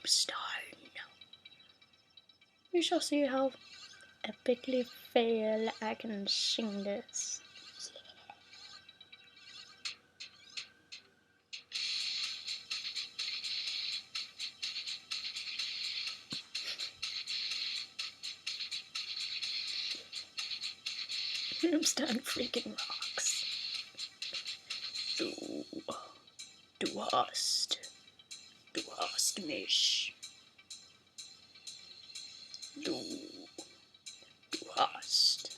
Rammstein. We shall see how epically fail I can sing this. Rammstein freaking rocks. Du hast mich. Du hast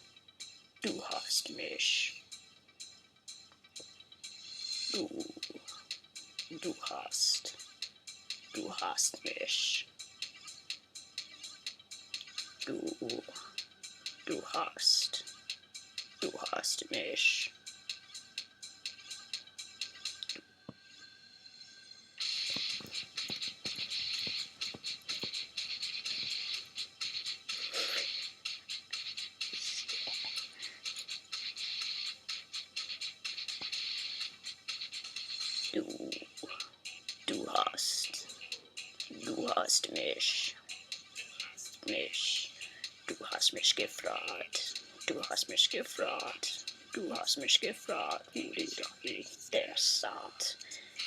mich. Du hast mich. Du hast mich. Du hast mich. Du hast mich gefragt. Du hast mich gefragt. Du hast mich gefragt, wie der satt.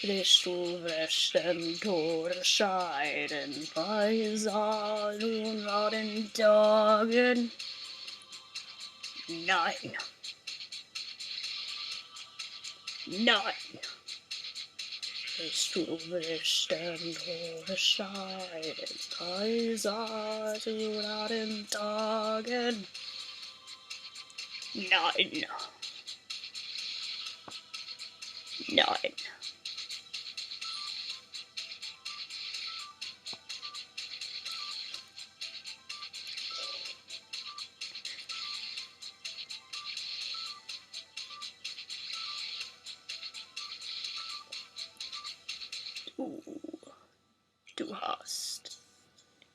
Willst du rechten Tode scheiden? Bei Saal und den Tagen? Nein. Nein. Willst du rechten Tode scheiden? Bei Saal und den Tagen? Nein. Nein.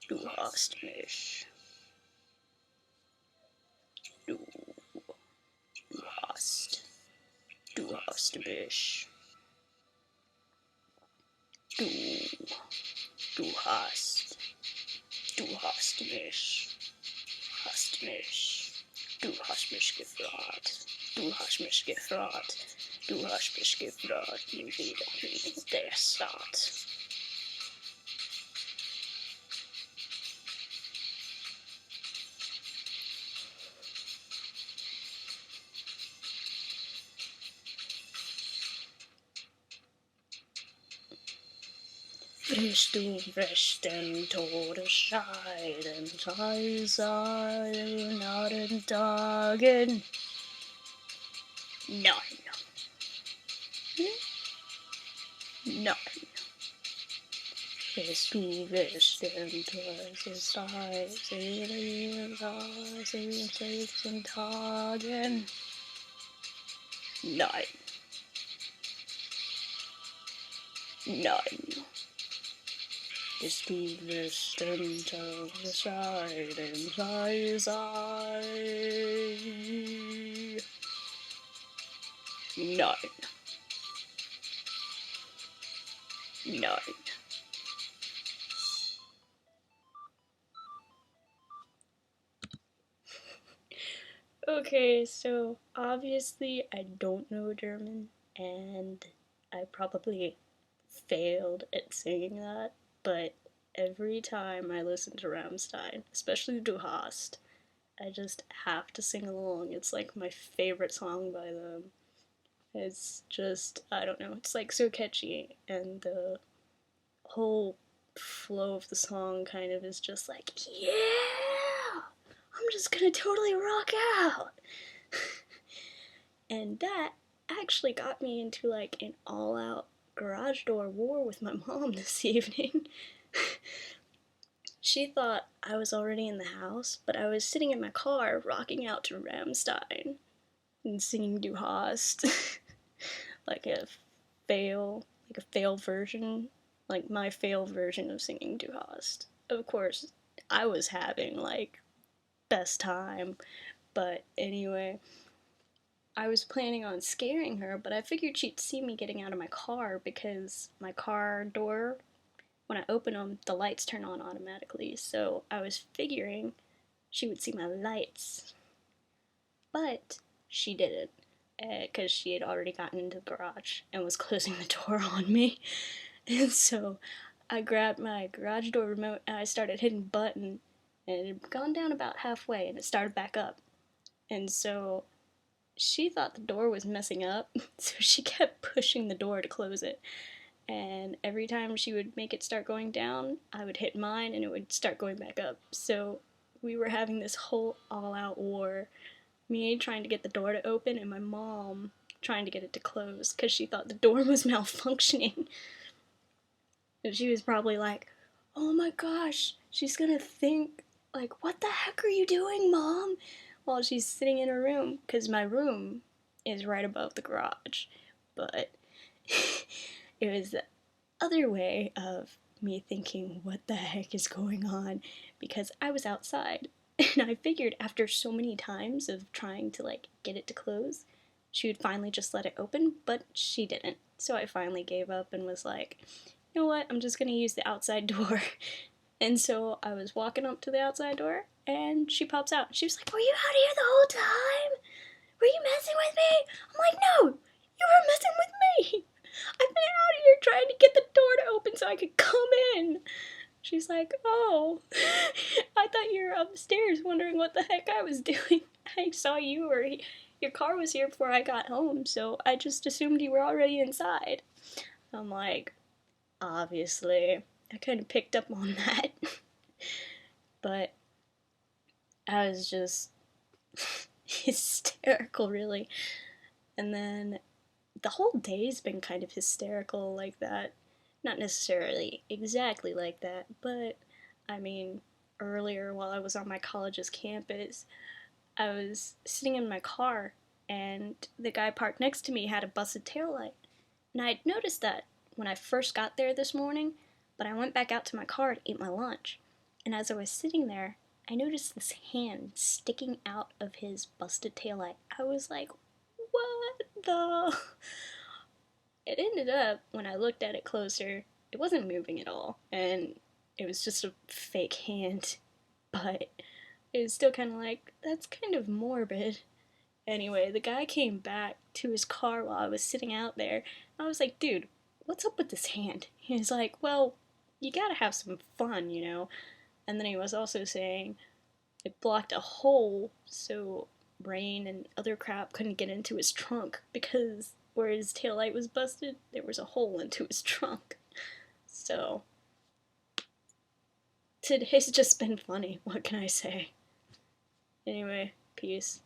Du hast mich. Du hast mich. Du hast mich. Du hast mich gefragt. Du hast mich gefragt. Du hast mich gefragt, wie der satt. Willst du rechten Todes scheiden, sei den Tagen? Nein. Nein. Willst du rechten Todes scheiden, sei den Tagen? Nein. Nein. Willst du rechten Todes scheiden, sei. Nein. Nein. Okay, so obviously I don't know German, and I probably failed at singing that, but every time I listen to Rammstein, especially Du Hast, I just have to sing along. It's like my favorite song by them. It's just, I don't know, it's like so catchy, and the whole flow of the song kind of is just like, yeah! I'm just gonna totally rock out! And that actually got me into like an all-out garage door war with my mom this evening. She thought I was already in the house, but I was sitting in my car rocking out to Rammstein and singing Du Hast. like a fail version, like my fail version of singing Du Hast. Of course, I was having like best time, but anyway, I was planning on scaring her, but I figured she'd see me getting out of my car because my car door when I open them, the lights turn on automatically. So I was figuring she would see my lights, but she didn't, because she had already gotten into the garage and was closing the door on me. And so I grabbed my garage door remote and I started hitting button, and it had gone down about halfway and it started back up. And so she thought the door was messing up, so she kept pushing the door to close it. And every time she would make it start going down, I would hit mine and it would start going back up. So we were having this whole all-out war. Me trying to get the door to open and my mom trying to get it to close because she thought the door was malfunctioning. And she was probably like, oh my gosh, she's gonna think, like, what the heck are you doing, Mom? While she's sitting in her room, because my room is right above the garage. But it was the other way of me thinking, what the heck is going on? Because I was outside, and I figured after so many times of trying to, like, get it to close, she would finally just let it open, but she didn't. So I finally gave up and was like, you know what, I'm just gonna use the outside door. And so I was walking up to the outside door, and she pops out. She was like, were you out here the whole time? Were you messing with me? I'm like, no, you were messing with me. I've been out here trying to get the door to open so I could come in. She's like, oh, I thought you were upstairs wondering what the heck I was doing. I saw you, or your car was here before I got home, so I just assumed you were already inside. I'm like, obviously, I kind of picked up on that. But I was just hysterical, really. And then the whole day's been kind of hysterical like that. Not necessarily exactly like that, but I mean, earlier while I was on my college's campus, I was sitting in my car and the guy parked next to me had a busted taillight. And I'd noticed that when I first got there this morning, but I went back out to my car to eat my lunch. And as I was sitting there, I noticed this hand sticking out of his busted taillight. I was like, what the? It ended up, when I looked at it closer, it wasn't moving at all. And it was just a fake hand. But it was still kind of like, that's kind of morbid. Anyway, the guy came back to his car while I was sitting out there. I was like, dude, what's up with this hand? He was like, well, you gotta have some fun, you know? And then he was also saying it blocked a hole so rain and other crap couldn't get into his trunk because where his taillight was busted, there was a hole into his trunk. So, today's just been funny, what can I say? Anyway, peace.